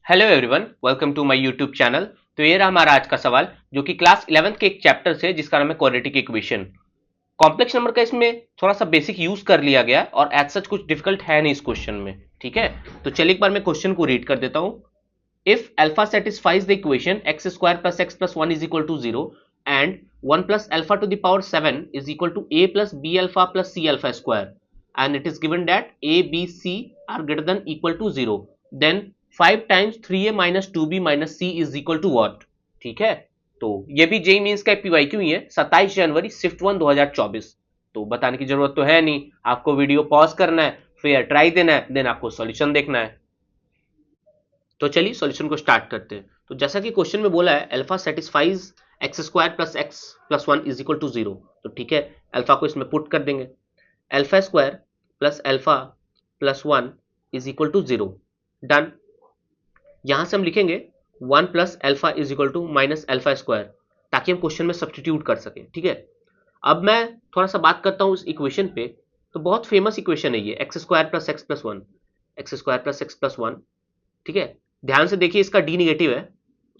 Hello everyone, welcome to my YouTube channel. तो ये रहा हमारा आज का सवाल जो कि क्लास 11th के एक चैप्टर से जिसका नाम है क्वाड्रेटिक इक्वेशन। कॉम्प्लेक्स नंबर का इसमें थोड़ा सा बेसिक यूज कर लिया गया और एज सच कुछ डिफिकल्ट है नहीं इस क्वेश्चन में। ठीक है, तो चलिए एक बार मैं क्वेश्चन को रीड कर देता हूं। If alpha satisfies the equation x square plus x plus one is equal to zero and one plus alpha to the power seven is equal to a plus B alpha plus C alpha square and it is given that a b c are greater than equal to 0, then 5 times 3a minus 2b minus c is equal to what। ठीक है, तो ये भी JEE means का PYQ ही है, 27 जनवरी shift 1 2024। तो बताने की जरूरत तो है नहीं, आपको वीडियो पॉज करना है, फिर ट्राई देना है, देन आपको सॉल्यूशन देखना है। तो चलिए सॉल्यूशन को स्टार्ट करते हैं। तो जैसा कि क्वेश्चन में बोला है alpha satisfies x square plus x plus one is equal to zero, तो ठीक है अल्फा को इसमें पुट कर देंगे। Alpha square plus alpha plus one is equal to zero, done. यहां से हम लिखेंगे one plus alpha is equal to minus alpha square, ताकि हम क्वेश्चन में सब्सटीट्यूट कर सकें। ठीक है, अब मैं थोड़ा सा बात करता हूं इस इक्वेशन पे। तो बहुत फेमस इक्वेशन है ये, x square plus x plus one, x square plus x plus one. ठीक है, ध्यान से देखिए, इसका डी निगेटिव है,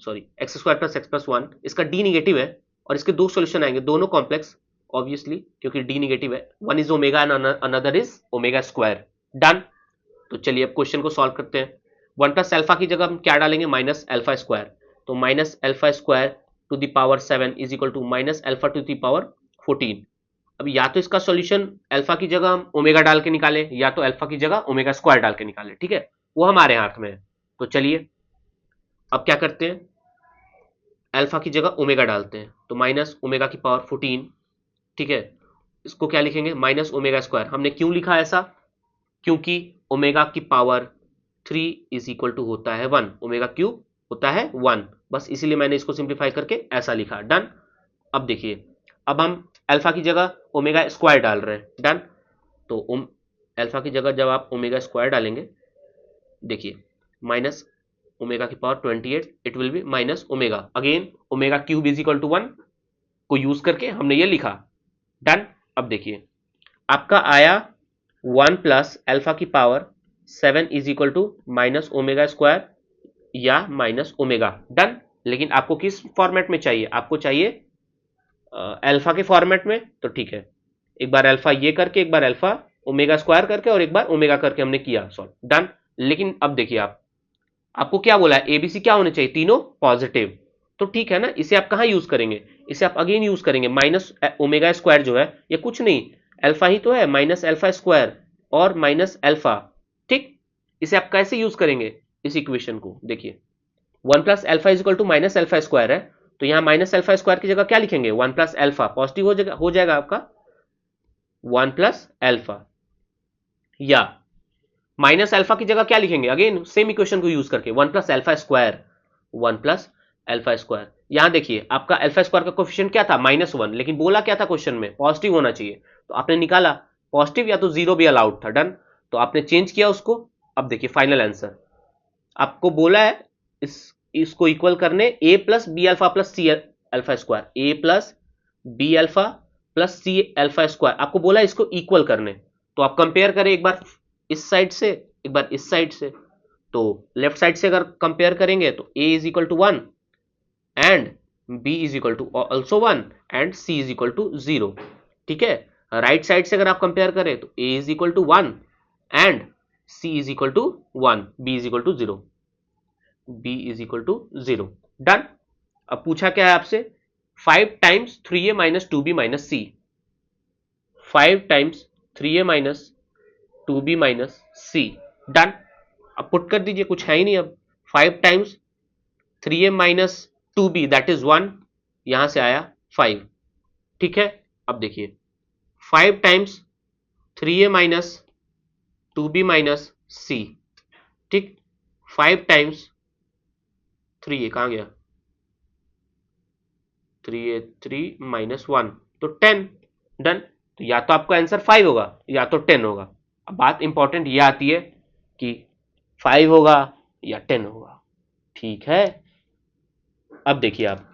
sorry x square plus x plus one, इसका डी निगेटिव है और इसके दो सोल्यूशन आएंगे, दोनों कॉम्प्लेक्स ऑब्वियसली, क्योंकि डी निगेटिव है। One is omega and another is omega square, done. तो चलिए अब क्वेश्चन को सॉल्व करते हैं। वन प्लस अल्फा की जगह हम क्या डालेंगे, माइनस अल्फा स्क्वायर। तो minus alpha square to the power 7 is equal to minus alpha to the power 14। अब या तो इसका सॉल्यूशन अल्फा की जगह हम ओमेगा डाल के निकाले, या तो अल्फा की जगह ओमेगा स्क्वायर डाल के निकाले। ठीक है, वो हमारे हाथ में है। तो चलिए अब क्या करते हैं, अल्फा की जगह ओमेगा डालते हैं। तो माइनस ओमेगा की पावर 14। ठीक है, इसको क्या लिखेंगे, माइनस ओमेगा स्क्वायर। हमने क्यों लिखा ऐसा, क्योंकि ओमेगा की पावर 3 इज इक्वल टू होता है 1, ओमेगा क्यूब होता है 1, बस इसीलिए मैंने इसको सिंप्लीफाई करके ऐसा लिखा, डन। अब देखिए, अब हम अल्फा की जगह ओमेगा स्क्वायर डाल रहे हैं, डन। तो अल्फा की जगह जब आप ओमेगा स्क्वायर डालेंगे, देखिए माइनस ओमेगा की power 28, it will be minus omega, again omega cube is equal to 1 को यूज करके हमने ये लिखा, डन। अब देखिए आपका आया 1 प्लस अल्फा की power 7 is equal to minus omega square या माइनस ओमेगा, डन। लेकिन आपको किस फॉर्मेट में चाहिए, आपको चाहिए अल्फा के फॉर्मेट में। तो ठीक है, एक बार अल्फा ये करके, एक बार अल्फा ओमेगा स्क्वायर करके और एक बार ओमेगा करके हमने किया सॉल्व, डन। लेकिन अब देखिए आपको क्या बोला है, एबीसी क्या होने चाहिए, तीनों पॉजिटिव। तो ठीक है ना, इसे आप कहां यूज करेंगे, इसे आप अगेन यूज करेंगे। माइनस ओमेगा स्क्वायर जो है ये कुछ नहीं, अल्फा ही तो है, माइनस अल्फा स्क्वायर और माइनस अल्फा। ठीक, इसे आप कैसे यूज करेंगे इस इक्वेशन को, देखिए one plus alpha is equal to minus alpha square है, तो यहां माइनस अल्फा स्क्वायर की जगह क्या लिखेंगे, वन प्लस अल्फा, पॉजिटिव हो जाएगा आपका वन प्लस अल्फा। या माइनस अल्फा की जगह क्या लिखेंगे, अगेन सेम इक्वेशन को यूज करके, one plus alpha square, one plus alpha square. यहां देखिए आपका अल्फा स्क्वायर का कोफिशिएंट क्या था, -1, लेकिन बोला क्या था क्वेश्चन में, पॉजिटिव होना चाहिए। तो आपने निकाला पॉजिटिव या तो जीरो भी अलाउड था, डन। तो आपने चेंज किया उसको। अब देखिए फाइनल आंसर आपको बोला है इसको इक्वल करने A plus B alpha plus C alpha square, A plus B alpha plus C alpha square आपको बोला है इसको इक्वल करने। तो आप कंपेयर करें एक बार इस साइड से, एक बार इस साइड से। तो लेफ्ट साइड से अगर कंपेयर करेंगे तो a is equal to 1 and b is equal to also 1 and c is equal to 0। ठीक है, राइट साइड से अगर आप कंपेयर करें तो a is equal to 1 and c is equal to 1, b is equal to 0, b is equal to 0, done. अब पूछा क्या है आपसे, 5 times 3a minus 2b minus c, 5 times 3a minus 2b minus c, done. अब put कर दीजिए, कुछ है ही नहीं अब। 5 times 3a minus 2b that is 1, यहां से आया 5। ठीक है, अब देखिए 5 times 3a minus 2b minus c, ठीक, 5 टाइम्स 3a कहां गया, 3a 3 माइनस 1 तो 10, डन। तो या तो आपका आंसर 5 होगा या तो 10 होगा। अब बात इंपॉर्टेंट ये आती है कि 5 होगा या 10 होगा। ठीक है, अब देखिए आप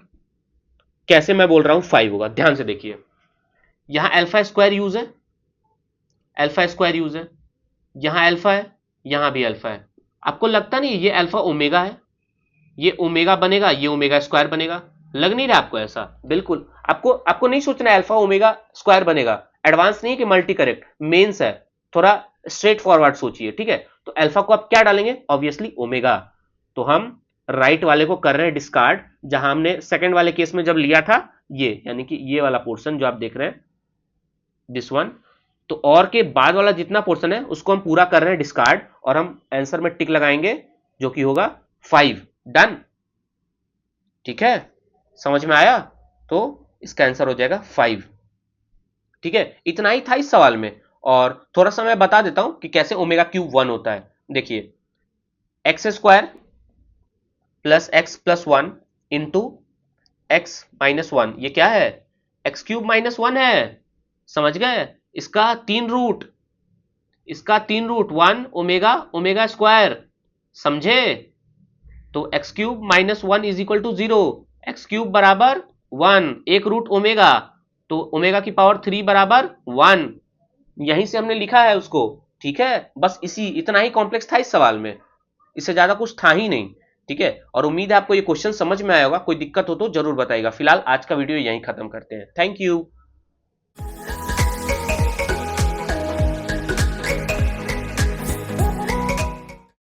कैसे मैं बोल रहा हूं 5 होगा, ध्यान से देखिए। यहां अल्फा स्क्वायर यूज है, अल्फा स्क्वायर यूज है, यहां अल्फा है, यहां भी अल्फा है। आपको लगता नहीं ये अल्फा ओमेगा है, ये ओमेगा बनेगा, ये ओमेगा स्क्वायर बनेगा? लग नहीं रहा आपको ऐसा? बिल्कुल। आपको आपको नहीं सोचना है अल्फा ओमेगा स्क्वायर बनेगा, एडवांस नहीं है कि मल्टी करेक्ट, मेंस है, थोड़ा स्ट्रेट फॉरवर्ड सोचिए, ठीक है? तो अल्फा को आप क्या डालेंगे? Obviously omega. तो हम राइट वाले को कर रहे हैं डिस्कार्ड, जहां हमने सेकंड वाले केस में जब लिया था ये, यानी कि ये वाला पोर्शन जो आप देख रहे हैं, दिस वन। तो और के बाद वाला जितना पोर्शन है उसको हम पूरा कर रहे हैं डिस्कार्ड, और हम आंसर में टिक लगाएंगे जो कि होगा 5। डन? ठीक है, समझ में आया? तो इसका आंसर हो जाएगा 5। ठीक है, इतना ही था इस सवाल में। और थोड़ा सा मैं बता देता हूं कि कैसे ओमेगा क्यूब 1 होता है। देखिए, x square plus x plus 1 into x minus 1, ये क्या है? एक्स क्यूब माइनस 1 है। समझ गए? इसका 3 रूट, इसका 3 रूट 1 ओमेगा ओमेगा स्क्वायर, समझे? तो x cube minus 1 is equal to 0, x cube बराबर 1, 1 रूट ओमेगा, तो ओमेगा की पावर 3 बराबर 1। यहीं से हमने लिखा है उसको। ठीक है, बस इसी इतना ही कॉम्प्लेक्स था इस सवाल में, इससे ज्यादा कुछ था ही नहीं। ठीक है, और उम्मीद है आपको ये क्वेश्चन समझ में आया होगा। कोई दिक्कत हो तो जरूर बताइएगा। फिलहाल आज का वीडियो यहीं खत्म करते हैं। Thank you.